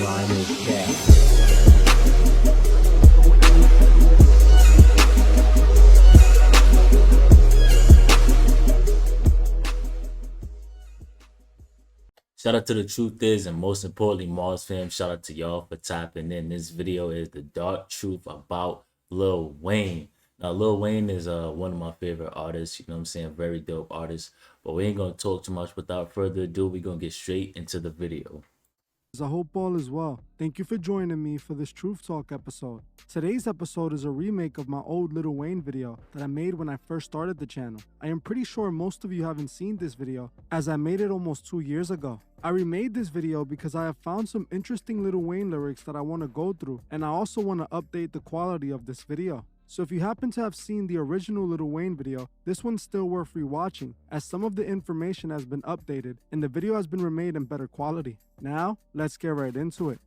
Lionel Cat. Shout out to the Truth Is, and most importantly, Mars fam, shout out to y'all for tapping in. This video is the dark truth about Lil Wayne. Now, Lil Wayne is one of my favorite artists, you know what I'm saying? Very dope artist. But we ain't gonna talk too much. Without further ado, we're gonna get straight into the video. I hope all is well. Thank you for joining me for this Truth Talk episode. Today's episode is a remake of my old Lil Wayne video that I made when I first started the channel. I am pretty sure most of you haven't seen this video, as I made it almost 2 years ago. I remade this video because I have found some interesting Lil Wayne lyrics that I want to go through, and I also want to update the quality of this video. So if you happen to have seen the original Lil Wayne video, this one's still worth rewatching, as some of the information has been updated and the video has been remade in better quality. Now, let's get right into it.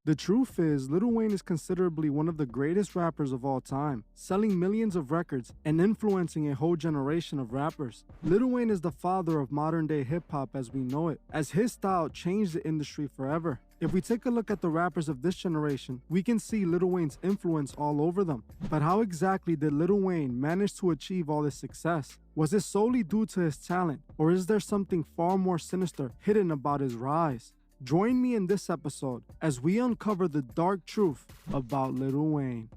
The truth is, Lil Wayne is considerably one of the greatest rappers of all time, selling millions of records and influencing a whole generation of rappers. Lil Wayne is the father of modern day hip hop as we know it, as his style changed the industry forever. If we take a look at the rappers of this generation, we can see Lil Wayne's influence all over them. But how exactly did Lil Wayne manage to achieve all this success? Was it solely due to his talent, or is there something far more sinister hidden about his rise? Join me in this episode as we uncover the dark truth about Lil Wayne.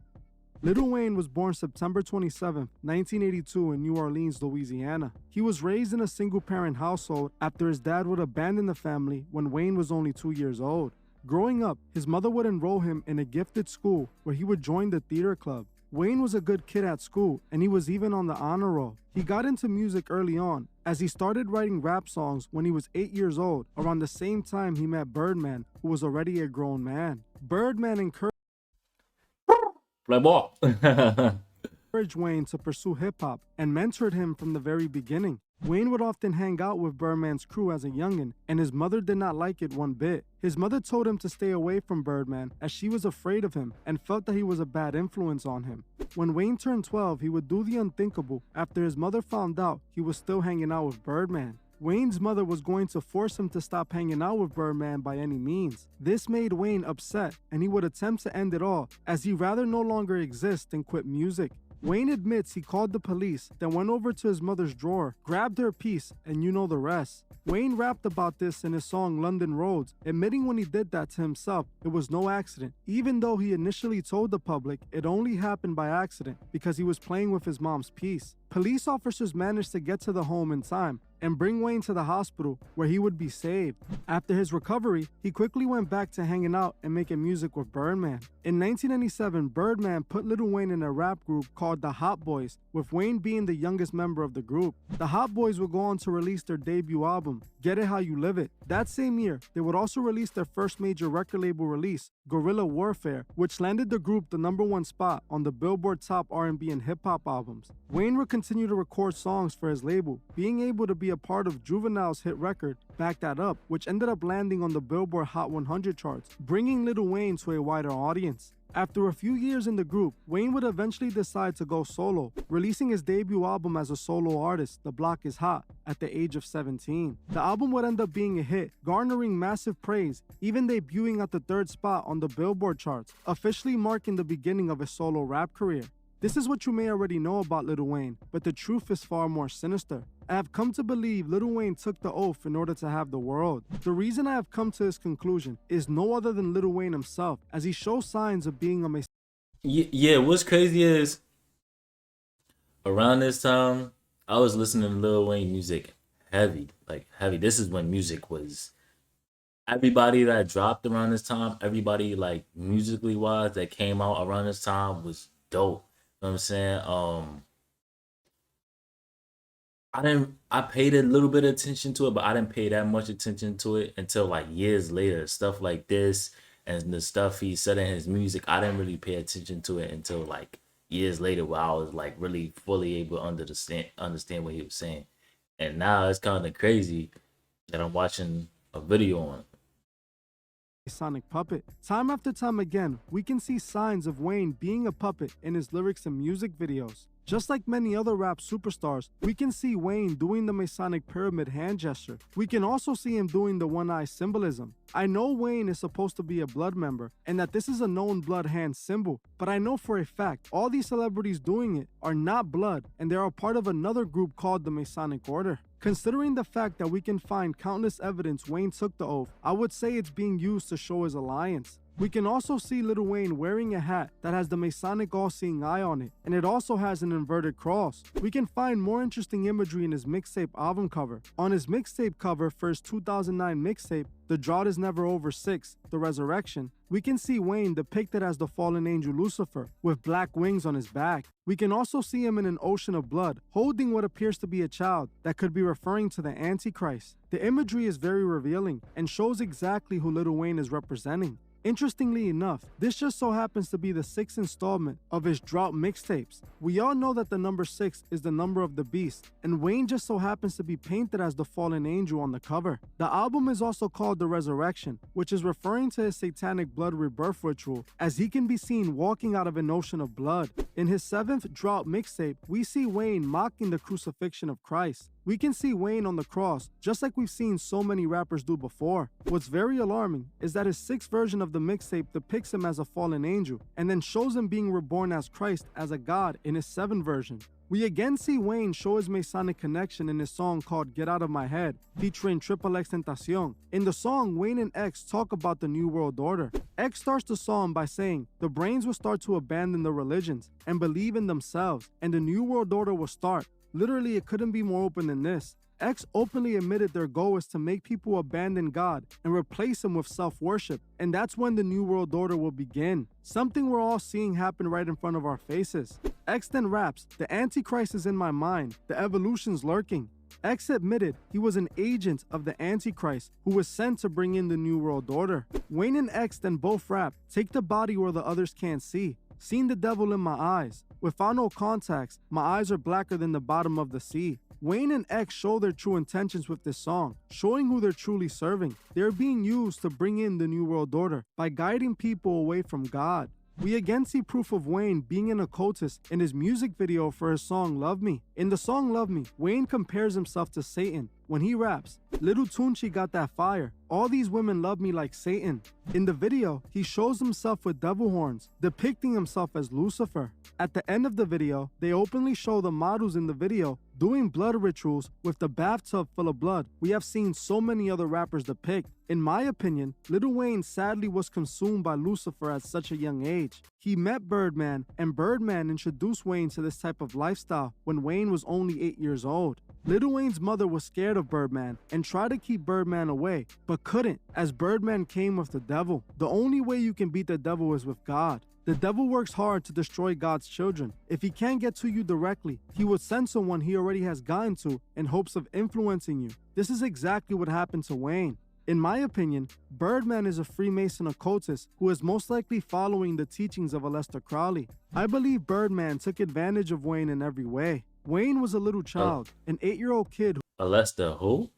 Lil Wayne was born September 27, 1982 in New Orleans, Louisiana. He was raised in a single-parent household after his dad would abandon the family when Wayne was only 2 years old. Growing up, his mother would enroll him in a gifted school where he would join the theater club. Wayne was a good kid at school, and he was even on the honor roll. He got into music early on, as he started writing rap songs when he was 8 years old, around the same time he met Birdman, who was already a grown man. Birdman encouraged Play ball. Wayne to pursue hip-hop and mentored him from the very beginning. Wayne would often hang out with Birdman's crew as a youngin', and his mother did not like it one bit. His mother told him to stay away from Birdman as she was afraid of him and felt that he was a bad influence on him. When Wayne turned 12, he would do the unthinkable after his mother found out he was still hanging out with Birdman. Wayne's mother was going to force him to stop hanging out with Birdman by any means. This made Wayne upset, and he would attempt to end it all, as he rather no longer exist than quit music. Wayne admits he called the police, then went over to his mother's drawer, grabbed her piece, and you know the rest. Wayne rapped about this in his song London Roads, admitting when he did that to himself, it was no accident, even though he initially told the public it only happened by accident because he was playing with his mom's piece. Police officers managed to get to the home in time and bring Wayne to the hospital where he would be saved. After his recovery, he quickly went back to hanging out and making music with Birdman. In 1997, Birdman put Lil Wayne in a rap group called the Hot Boys, with Wayne being the youngest member of the group. The Hot Boys would go on to release their debut album, Get It How You Live It. That same year, they would also release their first major record label release, Guerrilla Warfare, which landed the group the #1 spot on the Billboard Top R&B and Hip Hop albums. Wayne would continue to record songs for his label, being able to be a part of Juvenile's hit record, Back That Up, which ended up landing on the Billboard Hot 100 charts, bringing Lil Wayne to a wider audience. After a few years in the group, Wayne would eventually decide to go solo, releasing his debut album as a solo artist, The Block Is Hot, at the age of 17. The album would end up being a hit, garnering massive praise, even debuting at the 3rd spot on the Billboard charts, officially marking the beginning of his solo rap career. This is what you may already know about Lil Wayne, but the truth is far more sinister. I have come to believe Lil Wayne took the oath in order to have the world. The reason I have come to this conclusion is no other than Lil Wayne himself, as he shows signs of being a Messiah. Yeah, what's crazy is around this time, I was listening to Lil Wayne music heavy, like heavy. This is when music was everybody that dropped around this time, everybody like musically wise that came out around this time was dope. You know what I'm saying? I paid a little bit of attention to it, but I didn't pay that much attention to it until like years later. Stuff like this and the stuff he said in his music, I didn't really pay attention to it until like years later, where I was like really fully able to understand what he was saying. And now it's kind of crazy that I'm watching a video on it. Sonic puppet. Time after time again, we can see signs of Wayne being a puppet in his lyrics and music videos. Just like many other rap superstars, we can see Wayne doing the Masonic pyramid hand gesture. We can also see him doing the one-eye symbolism. I know Wayne is supposed to be a blood member and that this is a known blood hand symbol, but I know for a fact all these celebrities doing it are not blood and they are part of another group called the Masonic Order. Considering the fact that we can find countless evidence Wayne took the oath, I would say it's being used to show his alliance. We can also see Lil Wayne wearing a hat that has the Masonic all-seeing eye on it, and it also has an inverted cross. We can find more interesting imagery in his mixtape album cover. On his mixtape cover for his 2009 mixtape, The Drought Is Never Over 6, The Resurrection, we can see Wayne depicted as the fallen angel Lucifer, with black wings on his back. We can also see him in an ocean of blood, holding what appears to be a child that could be referring to the Antichrist. The imagery is very revealing and shows exactly who Lil Wayne is representing. Interestingly enough, this just so happens to be the 6th installment of his Drought mixtapes. We all know that the number 6 is the number of the beast, and Wayne just so happens to be painted as the fallen angel on the cover. The album is also called The Resurrection, which is referring to his satanic blood rebirth ritual, as he can be seen walking out of an ocean of blood. In his 7th Drought mixtape, we see Wayne mocking the crucifixion of Christ. We can see Wayne on the cross, just like we've seen so many rappers do before. What's very alarming is that his 6th version of the mixtape depicts him as a fallen angel, and then shows him being reborn as Christ as a god in his 7th version. We again see Wayne show his Masonic connection in his song called Get Out of My Head, featuring Triple X Tentacion. In the song, Wayne and X talk about the New World Order. X starts the song by saying, the brains will start to abandon the religions and believe in themselves, and the New World Order will start. Literally, it couldn't be more open than this. X openly admitted their goal is to make people abandon God and replace him with self-worship, and that's when the New World Order will begin. Something we're all seeing happen right in front of our faces. X then raps, the Antichrist is in my mind, the evolution's lurking. X admitted he was an agent of the Antichrist who was sent to bring in the New World Order. Wayne and X then both rap, take the body where the others can't see. Seen the devil in my eyes. Without no contacts, my eyes are blacker than the bottom of the sea. Wayne and X show their true intentions with this song, showing who they're truly serving. They're being used to bring in the New World Order by guiding people away from God. We again see proof of Wayne being an occultist in his music video for his song Love Me. In the song Love Me, Wayne compares himself to Satan when he raps, Little Tunchi got that fire, all these women love me like Satan. In the video, he shows himself with devil horns, depicting himself as Lucifer. At the end of the video, they openly show the models in the video doing blood rituals with the bathtub full of blood we have seen so many other rappers depict. In my opinion, Lil Wayne sadly was consumed by Lucifer at such a young age. He met Birdman, and Birdman introduced Wayne to this type of lifestyle when Wayne was only 8 years old. Lil Wayne's mother was scared of Birdman and tried to keep Birdman away, but couldn't, as Birdman came with the devil. The only way you can beat the devil is with God. The devil works hard to destroy God's children. If he can't get to you directly, he would send someone he already has gotten to in hopes of influencing you. This is exactly what happened to Wayne. In my opinion, Birdman is a Freemason occultist who is most likely following the teachings of Aleister Crowley. I believe Birdman took advantage of Wayne in every way. Wayne was a little child, an 8-year-old kid Aleister who?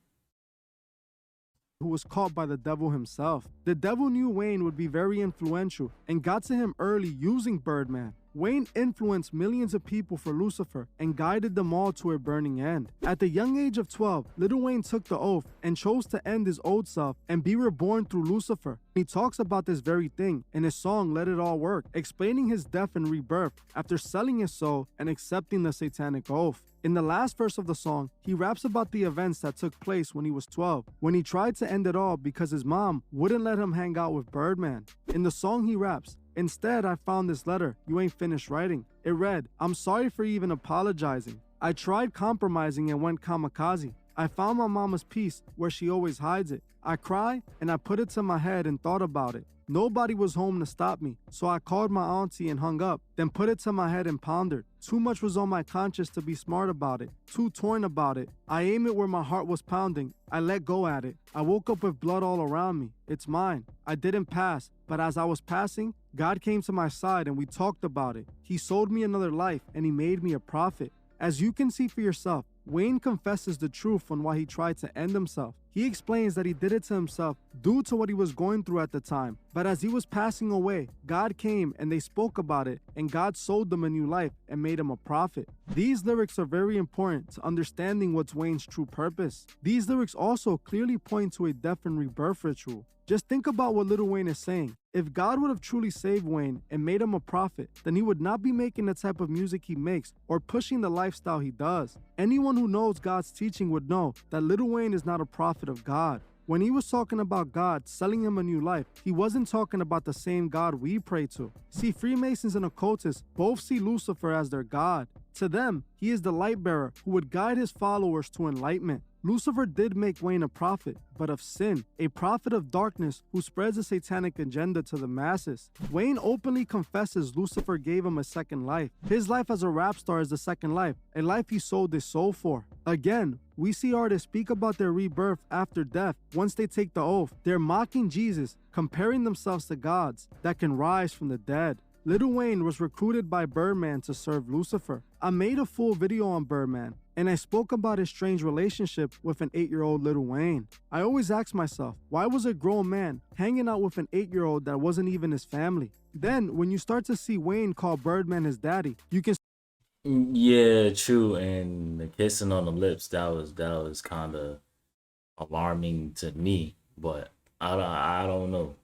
who was caught by the devil himself. The devil knew Wayne would be very influential and got to him early using Birdman. Wayne influenced millions of people for Lucifer and guided them all to a burning end. At the young age of 12, Lil Wayne took the oath and chose to end his old self and be reborn through Lucifer. He talks about this very thing in his song Let It All Work, explaining his death and rebirth after selling his soul and accepting the satanic oath. In the last verse of the song, he raps about the events that took place when he was 12, when he tried to end it all because his mom wouldn't let him hang out with Birdman. In the song he raps, instead, I found this letter you ain't finished writing. It read, I'm sorry for even apologizing. I tried compromising and went kamikaze. I found my mama's piece where she always hides it. I cry and I put it to my head and thought about it. Nobody was home to stop me, so I called my auntie and hung up, then put it to my head and pondered. Too much was on my conscience to be smart about it, too torn about it. I aim it where my heart was pounding. I let go at it. I woke up with blood all around me. It's mine. I didn't pass, but as I was passing, God came to my side and we talked about it. He sold me another life and he made me a prophet. As you can see for yourself, Wayne confesses the truth on why he tried to end himself. He explains that he did it to himself due to what he was going through at the time. But as he was passing away, God came and they spoke about it, and God sold them a new life and made him a prophet. These lyrics are very important to understanding what's Wayne's true purpose. These lyrics also clearly point to a death and rebirth ritual. Just think about what Lil Wayne is saying. If God would have truly saved Wayne and made him a prophet, then he would not be making the type of music he makes or pushing the lifestyle he does. Anyone who knows God's teaching would know that Lil Wayne is not a prophet of God. When he was talking about God selling him a new life, he wasn't talking about the same God we pray to. See, Freemasons and occultists both see Lucifer as their God. To them, he is the light bearer who would guide his followers to enlightenment. Lucifer did make Wayne a prophet, but of sin, a prophet of darkness who spreads a satanic agenda to the masses. Wayne openly confesses Lucifer gave him a second life. His life as a rap star is the second life, a life he sold his soul for. Again, we see artists speak about their rebirth after death. Once they take the oath, they're mocking Jesus, comparing themselves to gods that can rise from the dead. Lil Wayne was recruited by Birdman to serve Lucifer. I made a full video on Birdman, and I spoke about his strange relationship with an 8-year-old Lil Wayne. I always ask myself, why was a grown man hanging out with an 8-year-old that wasn't even his family? Then, when you start to see Wayne call Birdman his daddy, you can Yeah, true. And the kissing on the lips, that was kind of alarming to me. But I don't know. I don't know.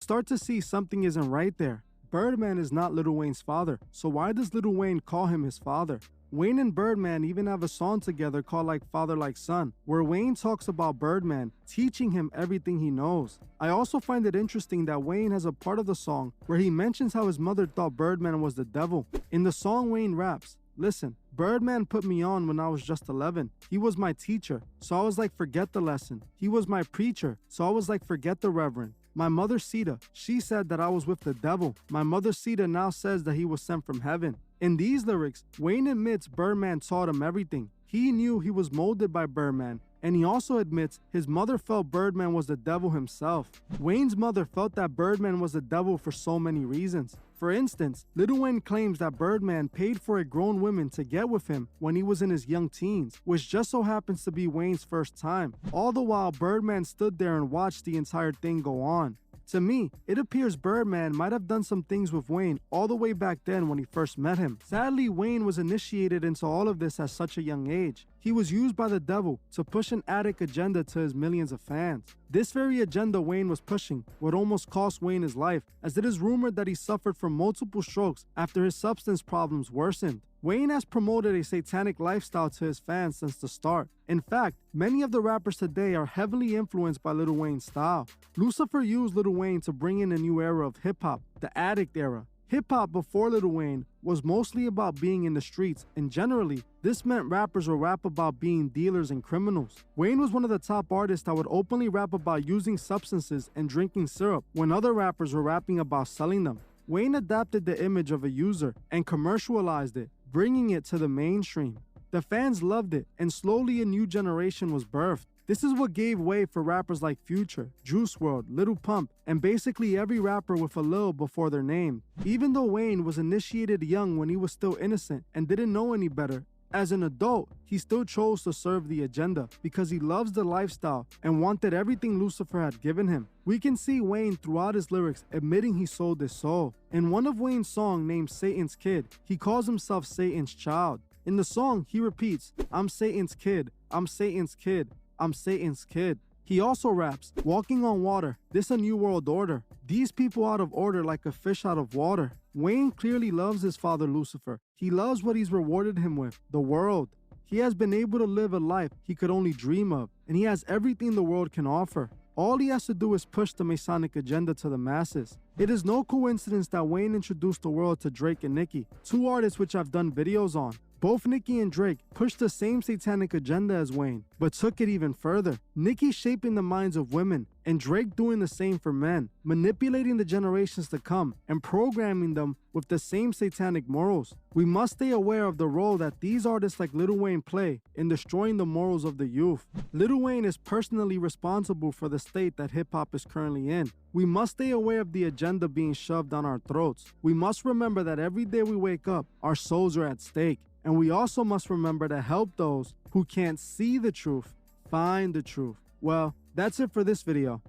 start to see something isn't right there. Birdman is not Lil Wayne's father, so why does Lil Wayne call him his father? Wayne and Birdman even have a song together called Like Father Like Son, where Wayne talks about Birdman teaching him everything he knows. I also find it interesting that Wayne has a part of the song where he mentions how his mother thought Birdman was the devil. In the song, Wayne raps, "Listen, Birdman put me on when I was just 11. He was my teacher, so I was like, forget the lesson. He was my preacher, so I was like, forget the reverend. My mother Sita, she said that I was with the devil. My mother Sita now says that he was sent from heaven." In these lyrics, Wayne admits Birdman taught him everything. He knew he was molded by Birdman, and he also admits his mother felt Birdman was the devil himself. Wayne's mother felt that Birdman was the devil for so many reasons. For instance, Lil Wayne claims that Birdman paid for a grown woman to get with him when he was in his young teens, which just so happens to be Wayne's first time. All the while, Birdman stood there and watched the entire thing go on. To me, it appears Birdman might have done some things with Wayne all the way back then when he first met him. Sadly, Wayne was initiated into all of this at such a young age. He was used by the devil to push an addict agenda to his millions of fans. This very agenda Wayne was pushing would almost cost Wayne his life, as it is rumored that he suffered from multiple strokes after his substance problems worsened. Wayne has promoted a satanic lifestyle to his fans since the start. In fact, many of the rappers today are heavily influenced by Lil Wayne's style. Lucifer used Lil Wayne to bring in a new era of hip-hop, the addict era. Hip-hop before Lil Wayne was mostly about being in the streets, and generally, this meant rappers would rap about being dealers and criminals. Wayne was one of the top artists that would openly rap about using substances and drinking syrup when other rappers were rapping about selling them. Wayne adapted the image of a user and commercialized it, bringing it to the mainstream. The fans loved it, and slowly a new generation was birthed. This is what gave way for rappers like Future, Juice WRLD, Lil Pump, and basically every rapper with a Lil before their name. Even though Wayne was initiated young when he was still innocent and didn't know any better, as an adult, he still chose to serve the agenda because he loves the lifestyle and wanted everything Lucifer had given him. We can see Wayne throughout his lyrics admitting he sold his soul. In one of Wayne's songs named Satan's Kid, he calls himself Satan's child. In the song, he repeats, "I'm Satan's kid, I'm Satan's kid, I'm Satan's kid." He also raps, "Walking on water, this a new world order. These people out of order like a fish out of water." Wayne clearly loves his father Lucifer. He loves what he's rewarded him with, the world. He has been able to live a life he could only dream of, and he has everything the world can offer. All he has to do is push the Masonic agenda to the masses. It is no coincidence that Wayne introduced the world to Drake and Nicki, two artists which I've done videos on. Both Nicki and Drake pushed the same satanic agenda as Wayne, but took it even further. Nicki shaping the minds of women, and Drake doing the same for men, manipulating the generations to come and programming them with the same satanic morals. We must stay aware of the role that these artists like Lil Wayne play in destroying the morals of the youth. Lil Wayne is personally responsible for the state that hip-hop is currently in. We must stay aware of the agenda being shoved down our throats. We must remember that every day we wake up, our souls are at stake. And we also must remember to help those who can't see the truth find the truth. Well, that's it for this video.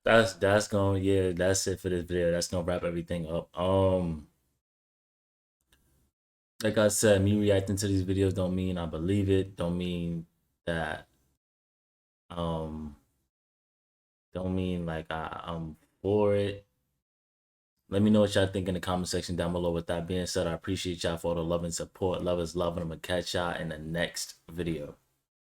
That's yeah, that's it for this video. That's gonna wrap everything up. Like I said, me reacting to these videos don't mean I believe it. Don't mean that don't mean like I'm for it. Let me know what y'all think in the comment section down below. With that being said, I appreciate y'all for all the love and support. Love is love, and I'm gonna catch y'all in the next video.